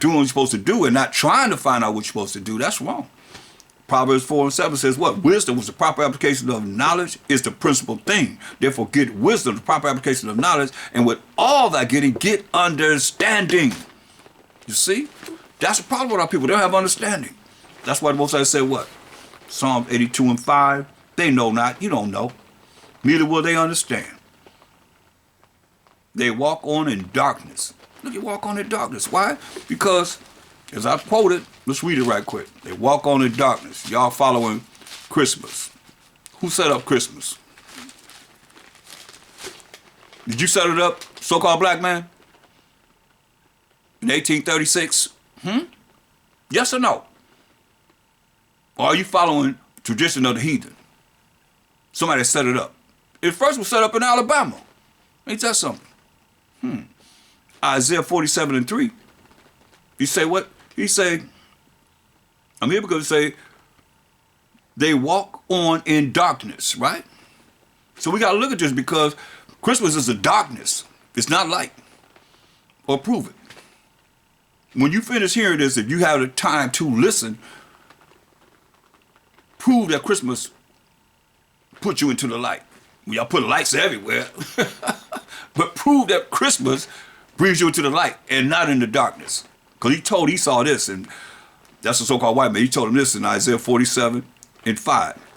doing what you're supposed to do and not trying to find out what you're supposed to do, that's wrong. Proverbs 4:7 says what? Wisdom was the proper application of knowledge is the principal thing. Therefore, get wisdom, the proper application of knowledge, and with all that getting, get understanding. You see? That's the problem with our people. They don't have understanding. That's why the Most High said what? Psalm 82:5. They know not, you don't know. Neither will they understand. They walk on in darkness. Look, you walk on in darkness. Why? Because, as I quoted, let's read it right quick. They walk on in darkness. Y'all following Christmas. Who set up Christmas? Did you set it up, so-called black man? In 1836? Yes or no? Or are you following tradition of the heathen? Somebody set it up. It first was set up in Alabama. Ain't that something? Isaiah 47:3. He say what? He say, I'm here because he say, they walk on in darkness, right? So we got to look at this because Christmas is a darkness. It's not light. Or prove it. When you finish hearing this, if you have the time to listen, prove that Christmas put you into the light. Y'all put lights everywhere. But prove that Christmas brings you into the light and not in the darkness. Because he told Esau this, and that's the so-called white man. He told him this in Isaiah 47:5.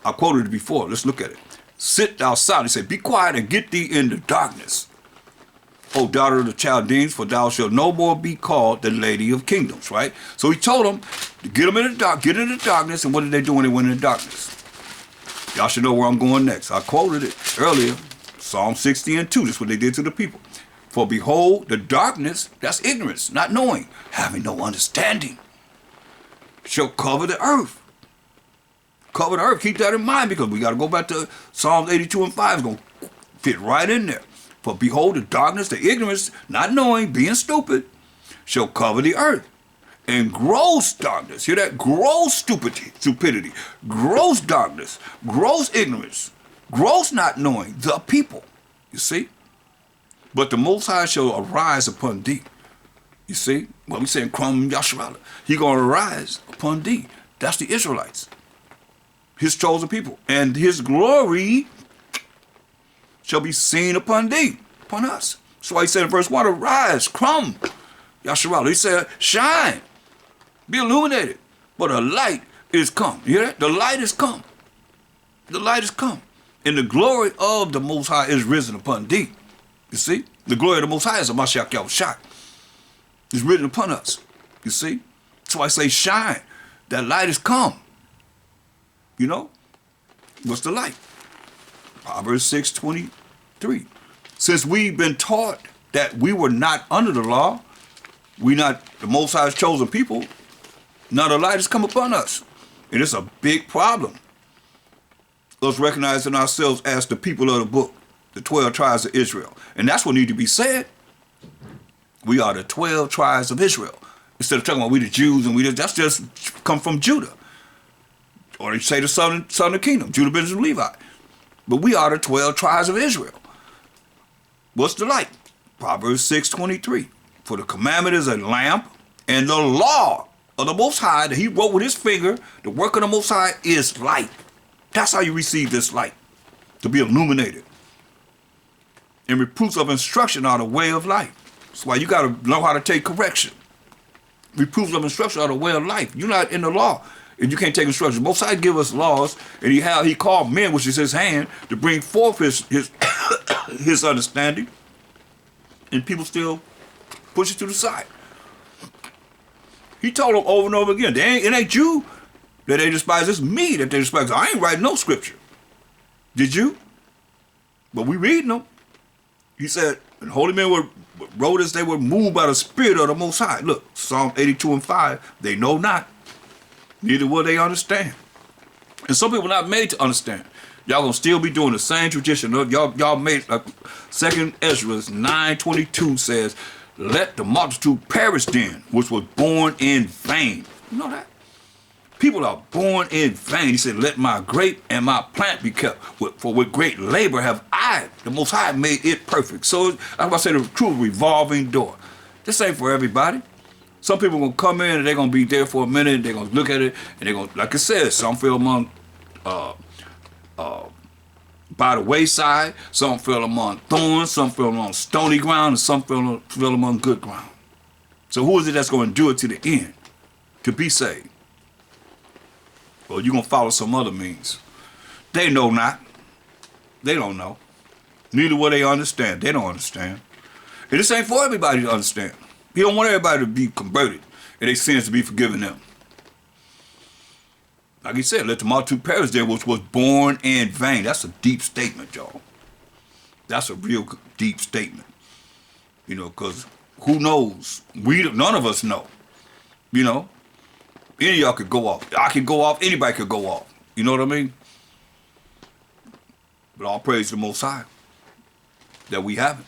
I quoted it before. Let's look at it. Sit thou silent. He said, be quiet and get thee in the darkness, O daughter of the Chaldeans, for thou shalt no more be called the lady of kingdoms, right? So he told them to get them in the dark, get in the darkness, and what did they do when they went in the darkness? Y'all should know where I'm going next. I quoted it earlier, Psalm 60:2. That's what they did to the people. For behold, the darkness, that's ignorance, not knowing, having no understanding, shall cover the earth. Cover the earth. Keep that in mind because we got to go back to Psalms 82:5. It's going to fit right in there. For behold, the darkness, the ignorance, not knowing, being stupid, shall cover the earth. And gross darkness, hear that? Gross stupidity, gross darkness, gross ignorance, gross not knowing the people. You see? But the Most High shall arise upon thee. You see? What we saying, Krum Yasharala. He going to arise upon thee. That's the Israelites. His chosen people. And his glory shall be seen upon thee, upon us. So why he said in verse 1, arise, Krum Yasharala. He said, shine, be illuminated. But a light is come. You hear that? The light is come. The light is come. And the glory of the Most High is risen upon thee. You see? The glory of the Most High is a Mashiach Yahushua. It's written upon us. You see? So I say shine. That light is come. You know? What's the light? Proverbs 6:23. Since we've been taught that we were not under the law, we not the Most High's chosen people, now the light has come upon us. And it's a big problem. Us recognizing ourselves as the people of the book, the 12 tribes of Israel. And that's what needs to be said. We are the 12 tribes of Israel. Instead of talking about we the Jews and we that's just come from Judah. Or you say the southern kingdom, Judah, Benjamin, Levi. But we are the 12 tribes of Israel. What's the light? Proverbs 6:23. For the commandment is a lamp, and the law of the Most High that he wrote with his finger, the work of the Most High is light. That's how you receive this light, to be illuminated. And reproofs of instruction are the way of life. That's why you got to know how to take correction. Reproofs of instruction are the way of life. You're not in the law, and you can't take instruction. Most High give us laws, and he called men, which is his hand, to bring forth his his understanding, and people still push it to the side. He told them over and over again, it ain't you that they despise, it's me that they despise. I ain't writing no scripture. Did you? But we reading them. He said, and holy men wrote as they were moved by the Spirit of the Most High. Look, Psalm 82:5, they know not, neither will they understand. And some people not made to understand. Y'all gonna still be doing the same tradition. Y'all made, Second Ezra 9:22 says, let the multitude perish then, which was born in vain. You know that? People are born in vain. He said, let my grape and my plant be kept. For with great labor have I, the Most High, made it perfect. So that's why I say the true revolving door. This ain't for everybody. Some people gonna come in and they're gonna be there for a minute. They're gonna look at it and they're gonna, like I said, some fell among by the wayside, some fell among thorns, some fell among stony ground, and some fell among good ground. So who is it that's going to do it to the end to be saved? Well, you're going to follow some other means. They know not. They don't know. Neither will they understand. They don't understand. And this ain't for everybody to understand. He don't want everybody to be converted and their sins to be forgiven them. Like he said, let the multitude perish there which was born in vain. That's a deep statement, y'all. That's a real deep statement. You know, because who knows? None of us know. You know? Any of y'all could go off. I could go off. Anybody could go off. You know what I mean? But all praise to the Most High that we haven't.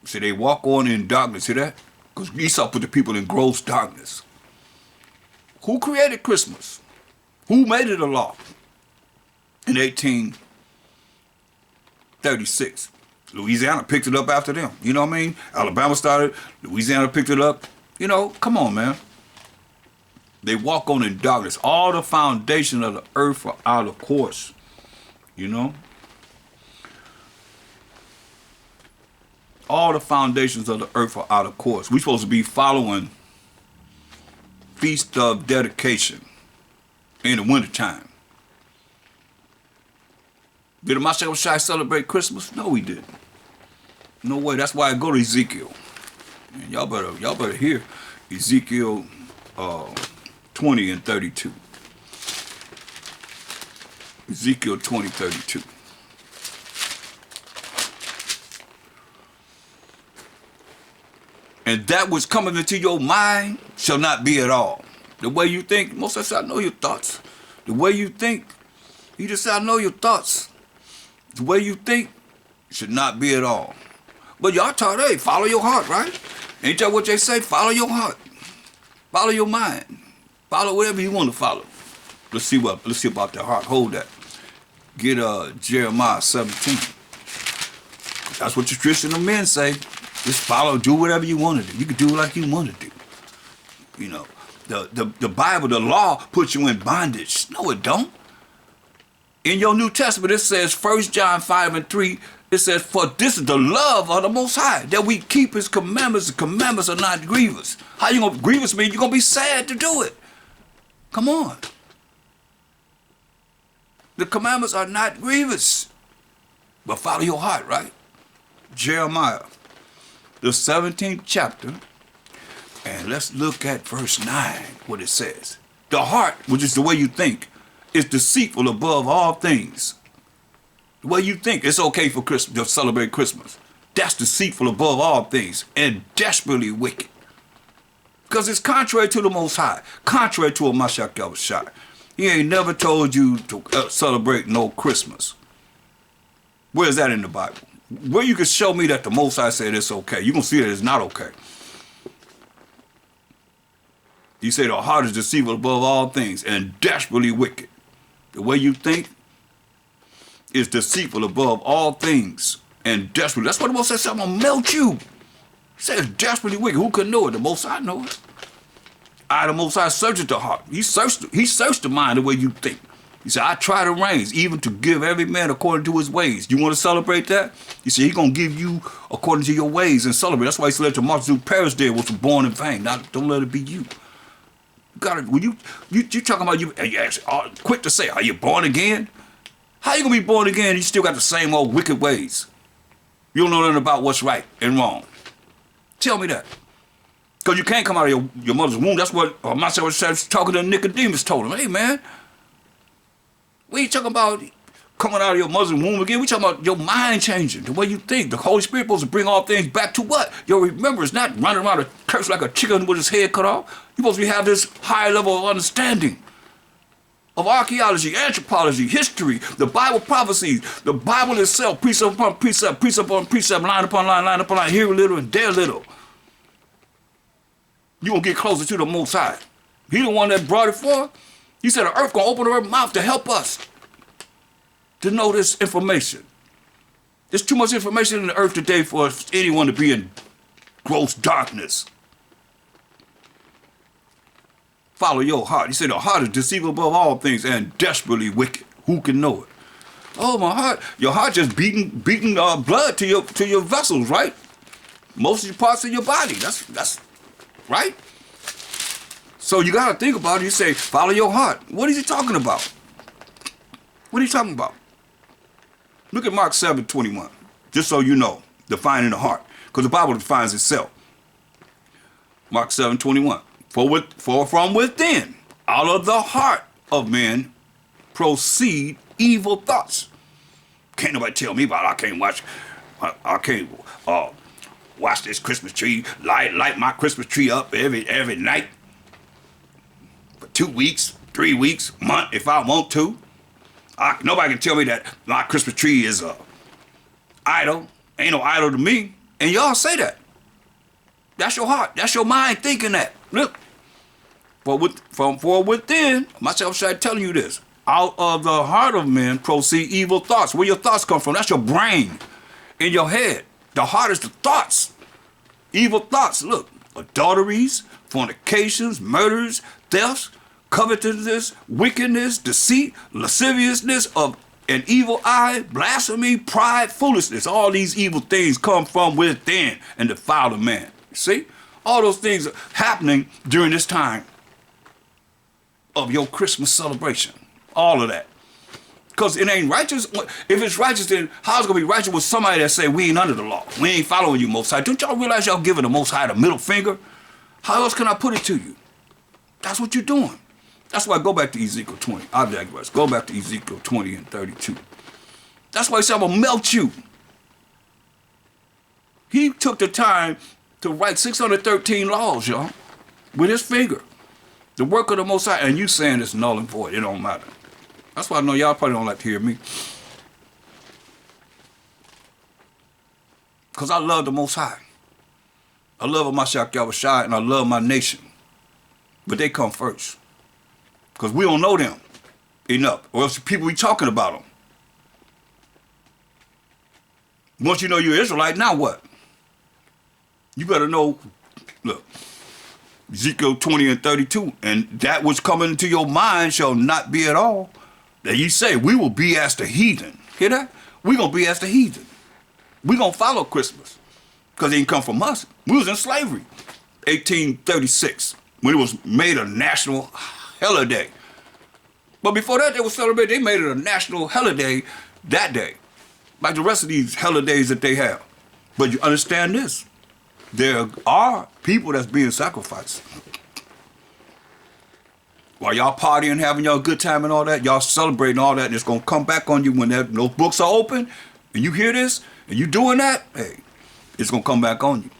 See, they walk on in darkness. See that? Because Esau put the people in gross darkness. Who created Christmas? Who made it a law? In 1836. Louisiana picked it up after them. You know what I mean? Alabama started. Louisiana picked it up. You know, come on, man. They walk on in darkness. All the foundation of the earth are out of course. You know? All the foundations of the earth are out of course. We're supposed to be following Feast of Dedication in the wintertime. Did the Mashiach celebrate Christmas? No, he didn't. No way. That's why I go to Ezekiel. And y'all better hear Ezekiel 20 and 32. Ezekiel 20, 32. And that which cometh into your mind shall not be at all. The way you think, most of us, I know your thoughts. The way you think, he just said, I know your thoughts. The way you think should not be at all. But y'all taught, hey, follow your heart, right? Ain't that what they say? Follow your heart. Follow your mind. Follow whatever you want to follow. Let's see about the heart. Hold that. Get Jeremiah 17. That's what the traditional men say. Just follow, do whatever you want to do. You can do it like you want to do. You know. The Bible, the law, puts you in bondage. No, it don't. In your New Testament, it says, 1 John 5 and 3, it says, for this is the love of the Most High, that we keep his commandments. The commandments are not grievous. How you going to grievous mean? You're going to be sad to do it. Come on. The commandments are not grievous. But follow your heart, right? Jeremiah, the 17th chapter. And let's look at verse 9, what it says. The heart, which is the way you think, is deceitful above all things. The way you think, it's okay for Christmas to celebrate Christmas. That's deceitful above all things and desperately wicked. Because it's contrary to the Most High, contrary to a Mashiach Yahushua. He ain't never told you to celebrate no Christmas. Where's that in the Bible? Where you can show me that the Most High said it's okay. You're going to see that it's not okay. He said the heart is deceitful above all things and desperately wicked. The way you think is deceitful above all things and desperately. That's what the Most High said, I'm going to melt you. He said it's desperately wicked. Who could know it? The Most High know it. The Most High searches the heart. He searched the mind the way you think. He said, I try the reins, even to give every man according to his ways. You want to celebrate that? He said, he's going to give you according to your ways and celebrate. That's why he said, let the multitude perish there, which was born in vain. Now, don't let it be you. When you talking about you quick to say, are you born again? How you gonna be born again and you still got the same old wicked ways? You don't know nothing about what's right and wrong. Tell me that. Because you can't come out of your mother's womb. That's what Mashiach was talking to Nicodemus told him. Hey man, we ain't talking about coming out of your mother's womb again. We talking about your mind changing, the way you think. The Holy Spirit supposed to bring all things back to what? Your remembrance, not running around a curse like a chicken with his head cut off. You're supposed to have this high level of understanding of archaeology, anthropology, history, the Bible prophecies, the Bible itself, precept upon precept, precept upon precept, line upon line upon line, here a little and there a little. You're going to get closer to the Most High. He the one that brought it forth. He said the earth going to open her mouth to help us to know this information. There's too much information in the earth today for anyone to be in gross darkness. Follow your heart. He said the heart is deceitful above all things and desperately wicked. Who can know it? Oh, my heart. Your heart just beating blood to your vessels, right? Most of the parts of your body. That's right. So you got to think about it. You say, follow your heart. What is he talking about? What are you talking about? Look at Mark 7:21, just so you know, defining the heart, because the Bible defines itself. Mark 7:21, for from within, out of the heart of men, proceed evil thoughts. Can't nobody tell me about it. I can't watch this Christmas tree, light my Christmas tree up every night for 2 weeks, 3 weeks, month if I want to. Nobody can tell me that my Christmas tree is a idol. Ain't no idol to me. And y'all say that. That's your heart. That's your mind thinking that. Look. For within, myself started telling you this. Out of the heart of men proceed evil thoughts. Where your thoughts come from? That's your brain in your head. The heart is the thoughts. Evil thoughts. Look. Adulteries, fornications, murders, thefts, covetousness, wickedness, deceit, lasciviousness of an evil eye, blasphemy, pride, foolishness. All these evil things come from within and defile the man. See? All those things are happening during this time of your Christmas celebration. All of that. Because it ain't righteous. If it's righteous, then how's it going to be righteous with somebody that say we ain't under the law? We ain't following you, Most High. Don't y'all realize y'all giving the Most High the middle finger? How else can I put it to you? That's what you're doing. That's why I go back to Ezekiel 20. I digress. Go back to Ezekiel 20 and 32. That's why he said, I'm going to melt you. He took the time to write 613 laws, y'all, with his finger. The work of the Most High. And you saying it's null and void. It don't matter. That's why I know y'all probably don't like to hear me. Because I love the Most High. I love Mashiach Yahushua and I love my nation. But they come first. Because we don't know them enough. Or else the people be talking about them. Once you know you're Israelite, now what? You better know, look, Ezekiel 20 and 32, and that which coming into your mind shall not be at all. That ye say, we will be as the heathen. Hear that? We going to be as the heathen. We going to follow Christmas. Because it didn't come from us. We was in slavery. 1836, when it was made a national holiday. But before that, they were celebrating. They made it a national holiday that day, like the rest of these holidays that they have. But you understand this: there are people that's being sacrificed. While y'all partying, having y'all good time and all that, y'all celebrating all that, and it's gonna come back on you when those books are open, and you hear this, and you doing that. Hey, it's gonna come back on you.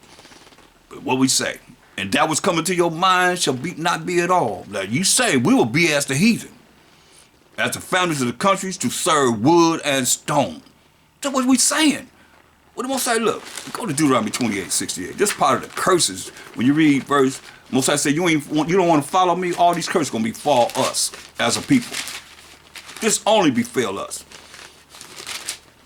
But what we say? And that was coming to your mind shall not be at all. That you say, we will be as the heathen, as the founders of the countries to serve wood and stone. That's what we saying. What the Most High, look, go to Deuteronomy 28:68. This part of the curses, when you read verse, Most High say, you don't want to follow me, all these curses going to befall us as a people. This only befell us.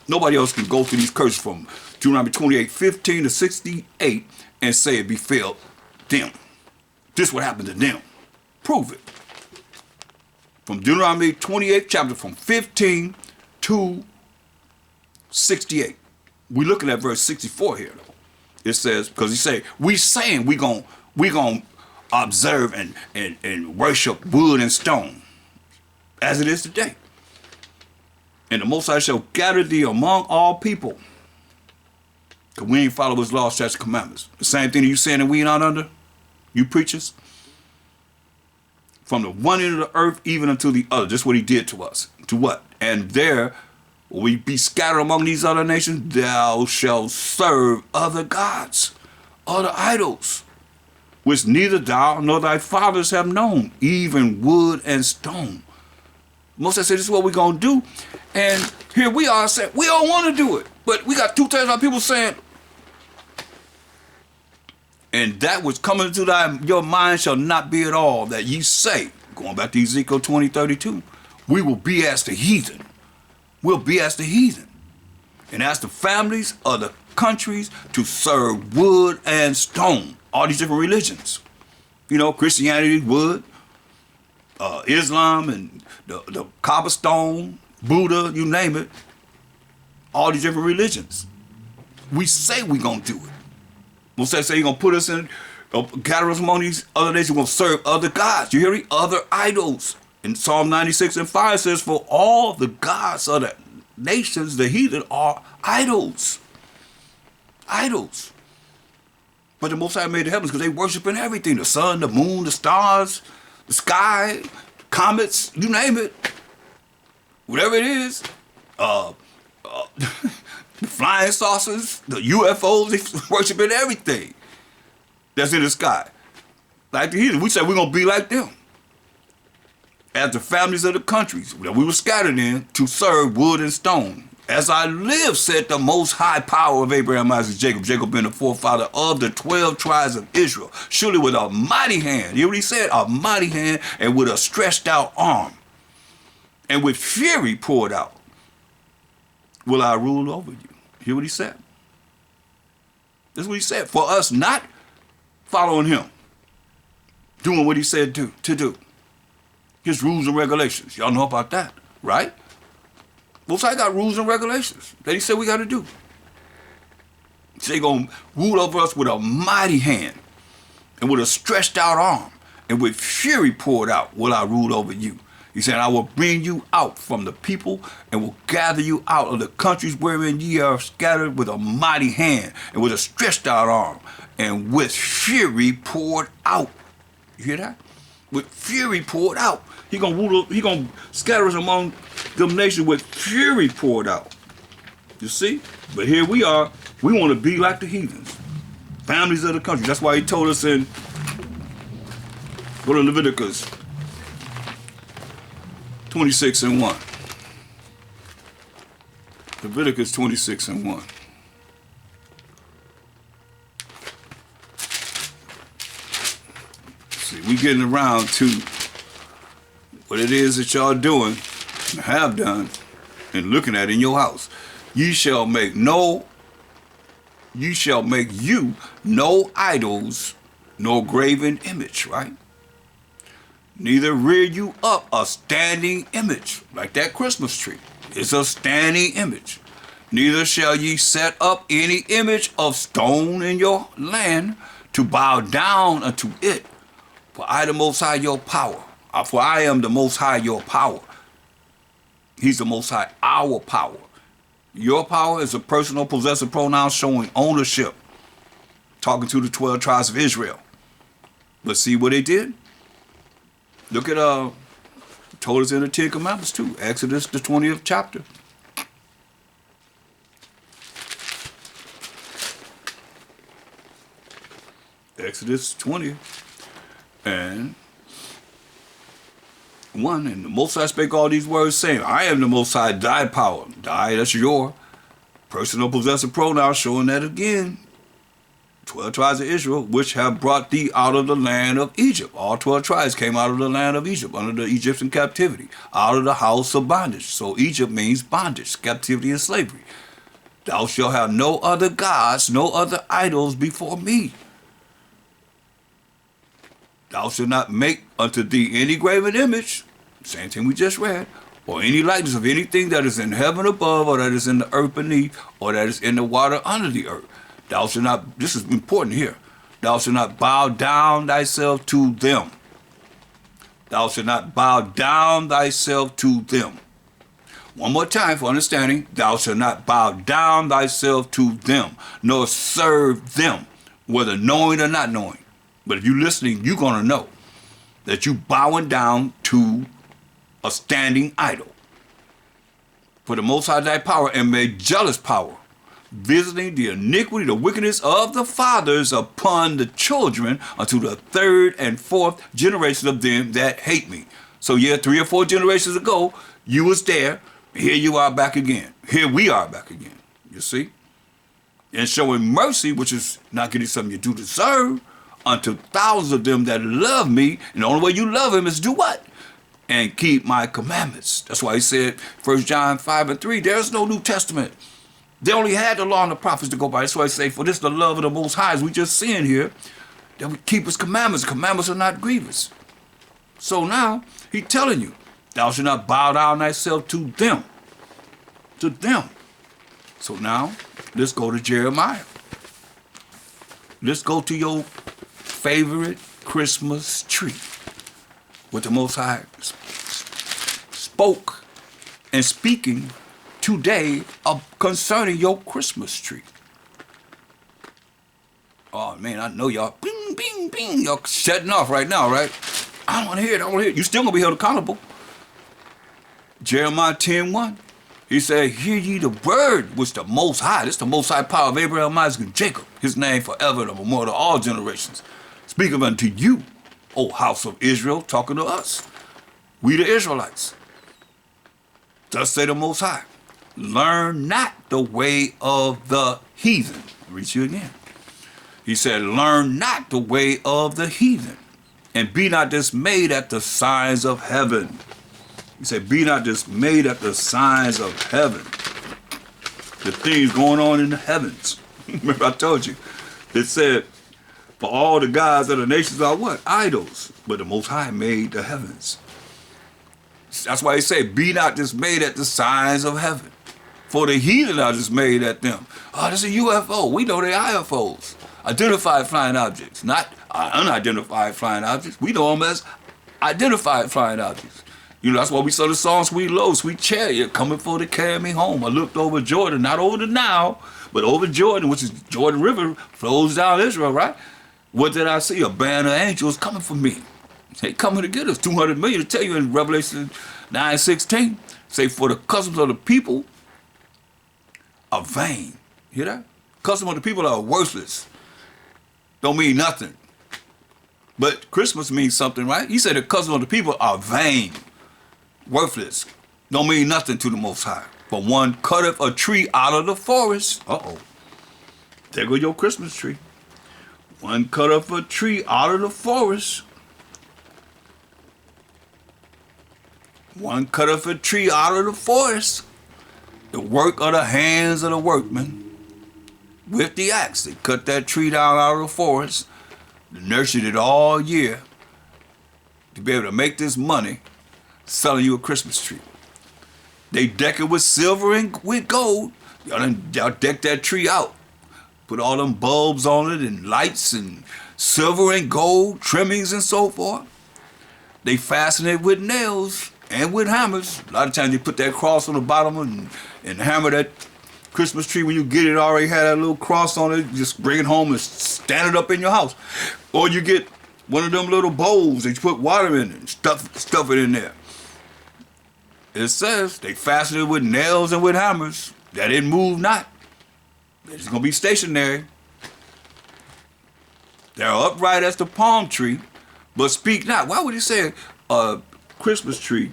Nobody else can go through these curses from Deuteronomy 28:15 to 68 and say it befell them. This what happened to them. Prove it. From Deuteronomy 28th chapter, from 15 to 68. We looking at verse 64 here, though. It says, because he say, we saying we gon' observe and worship wood and stone, as it is today. And the Most High shall gather thee among all people. Because we ain't follow his laws, statutes, commandments. The same thing that you saying that we not under, you preachers. From the one end of the earth even unto the other. This is what he did to us. To what? And there will we be scattered among these other nations. Thou shalt serve other gods, other idols, which neither thou nor thy fathers have known, even wood and stone. Moses said, this is what we're going to do. And here we are saying, we don't want to do it. But we got 2/3 of our people saying, and that which cometh into your mind shall not be at all, that ye say, going back to Ezekiel 20:32, we will be as the heathen. We'll be as the heathen. And as the families of the countries to serve wood and stone. All these different religions. You know, Christianity, wood. Islam and the cobblestone, Buddha, you name it, all these different religions. We say we gonna do it. Moses say he gonna put us in, gather us among these other nations, gonna serve other gods. You hear me? Other idols. In Psalm 96:5 says, for all the gods of the nations, the heathen, are idols. Idols. But the Most High made the heavens because they worshiping everything. The sun, the moon, the stars, the sky, comets, you name it. Whatever it is. The flying saucers, the UFOs, they worshiping everything that's in the sky. Like the heathen. We said we're going to be like them. As the families of the countries that we were scattered in to serve wood and stone. As I live, said the most high power of Abraham, Isaac, Jacob. Jacob being the forefather of the 12 tribes of Israel. Surely with a mighty hand. You hear what he said? A mighty hand and with a stretched out arm. And with fury poured out. Will I rule over you? Hear what he said? That's what he said. For us not following him. Doing what he said to do. His rules and regulations. Y'all know about that, right? Most High got rules and regulations that he said we got to do. He said he's going to rule over us with a mighty hand and with a stretched out arm and with fury poured out will I rule over you. He said, I will bring you out from the people and will gather you out of the countries wherein ye are scattered with a mighty hand and with a stretched out arm and with fury poured out. You hear that? With fury poured out. He gonna scatter us among them nations with fury poured out. You see? But here we are. We want to be like the heathens. Families of the country. That's why he told us in, go to Leviticus 26:1. Leviticus 26:1. See, we getting around to what it is that y'all doing, and have done, and looking at in your house. You shall make you no idols, nor graven image, right? Neither rear you up a standing image, like that Christmas tree. It's a standing image. Neither shall ye set up any image of stone in your land to bow down unto it. For I the Most High your power. For I am the Most High your power. He's the Most High our power. Your power is a personal possessive pronoun showing ownership. Talking to the 12 tribes of Israel. But see what they did? Look at, told us in the 10 Commandments too. Exodus, the 20th chapter. Exodus 20 and 1. And the Most High spake all these words, saying, I am the Most High, thy power. Thy, that's your personal possessive pronoun, showing that again. 12 tribes of Israel, which have brought thee out of the land of Egypt. All 12 tribes came out of the land of Egypt under the Egyptian captivity, out of the house of bondage. So Egypt means bondage, captivity, and slavery. Thou shalt have no other gods, no other idols before me. Thou shalt not make unto thee any graven image, same thing we just read, or any likeness of anything that is in heaven above, or that is in the earth beneath, or that is in the water under the earth. Thou shalt not, this is important here, thou shalt not bow down thyself to them. Thou shalt not bow down thyself to them. One more time for understanding, thou shalt not bow down thyself to them, nor serve them, whether knowing or not knowing. But if you're listening, you're going to know that you bowing down to a standing idol. For the Most High thy power and made jealous power, visiting the iniquity, the wickedness of the fathers upon the children unto the third and fourth generation of them that hate me. So yeah, 3 or 4 generations ago, you was there. Here you are back again. Here we are back again. You see? And showing mercy, which is not getting something you do deserve, unto thousands of them that love me. And the only way you love him is do what? And keep my commandments. That's why he said, 1 John 5:3, there's no New Testament. They only had the law and the prophets to go by. That's why I say, for this the love of the Most High, as we just seeing here, that we keep his commandments. Commandments are not grievous. So now he telling you, thou shalt not bow down thyself to them. To them. So now, let's go to Jeremiah. Let's go to your favorite Christmas tree. What the Most High spoke and speaking today concerning your Christmas tree. Oh man, I know y'all, bing, bing, bing, y'all shutting off right now, right? I don't want to hear it, I don't want to hear it. You still going to be held accountable. Jeremiah 10:1. He said, hear ye the word which the Most High, this is the Most High power of Abraham, Isaac, and Jacob, his name forever and evermore to all generations. Speaking unto you, O house of Israel, talking to us. We the Israelites. Thus say the Most High, learn not the way of the heathen. I'll read you again. He said, learn not the way of the heathen, and be not dismayed at the signs of heaven. He said, be not dismayed at the signs of heaven. The things going on in the heavens. Remember I told you, it said, for all the gods of the nations are what? Idols. But the Most High made the heavens. That's why he said, be not dismayed at the signs of heaven. For the heathen are dismayed at them. Oh, this is a UFO. We know they're IFOs. Identified flying objects, not unidentified flying objects. We know them as identified flying objects. You know, that's why we saw the song Sweet Low, Sweet Chariot, coming for to carry me home. I looked over Jordan, not over the Nile, but over Jordan, which is Jordan River, flows down Israel, right? What did I see? A band of angels coming for me. They coming to get us. 200 million, to tell you in Revelation 9:16. Say, for the customs of the people are vain. Hear that? Customs of the people are worthless. Don't mean nothing. But Christmas means something, right? He said the customs of the people are vain. Worthless. Don't mean nothing to the Most High. For one cutteth a tree out of the forest. Uh-oh. There go your Christmas tree. One cutteth a tree out of the forest. One cutteth a tree out of the forest. The work of the hands of the workmen. With the axe, they cut that tree down out of the forest. They nurtured it all year to be able to make this money selling you a Christmas tree. They deck it with silver and with gold. Y'all deck that tree out. Put all them bulbs on it and lights and silver and gold, trimmings and so forth. They fasten it with nails and with hammers. A lot of times they put that cross on the bottom and hammer that Christmas tree. When you get it, already had that little cross on it. Just bring it home and stand it up in your house. Or you get one of them little bowls that you put water in and stuff it in there. It says they fasten it with nails and with hammers, that it move not. It's going to be stationary. They're upright as the palm tree, but speak not. Why would he say a Christmas tree?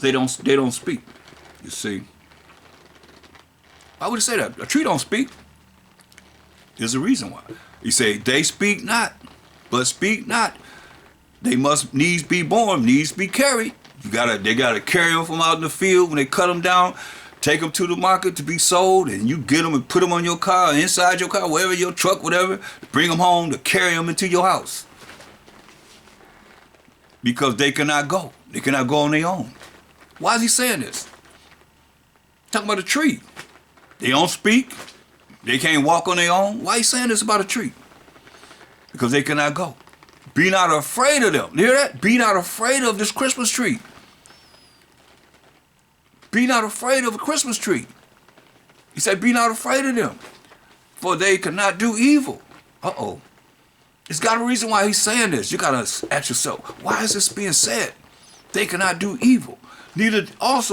They don't speak, you see. Why would he say that? A tree don't speak. There's a reason why. He say, they speak not, but speak not. They must needs be born, needs be carried. They gotta carry them from out in the field when they cut them down, take them to the market to be sold, and you get them and put them on your car, inside your car, wherever, your truck, whatever, bring them home to carry them into your house. Because they cannot go. They cannot go on their own. Why is he saying this? Talking about a tree. They don't speak. They can't walk on their own. Why are you saying this about a tree? Because they cannot go. Be not afraid of them. You hear that? Be not afraid of this Christmas tree. Be not afraid of a Christmas tree. He said, be not afraid of them, for they cannot do evil. Uh-oh. It's got a reason why he's saying this. You got to ask yourself, why is this being said? They cannot do evil. Neither also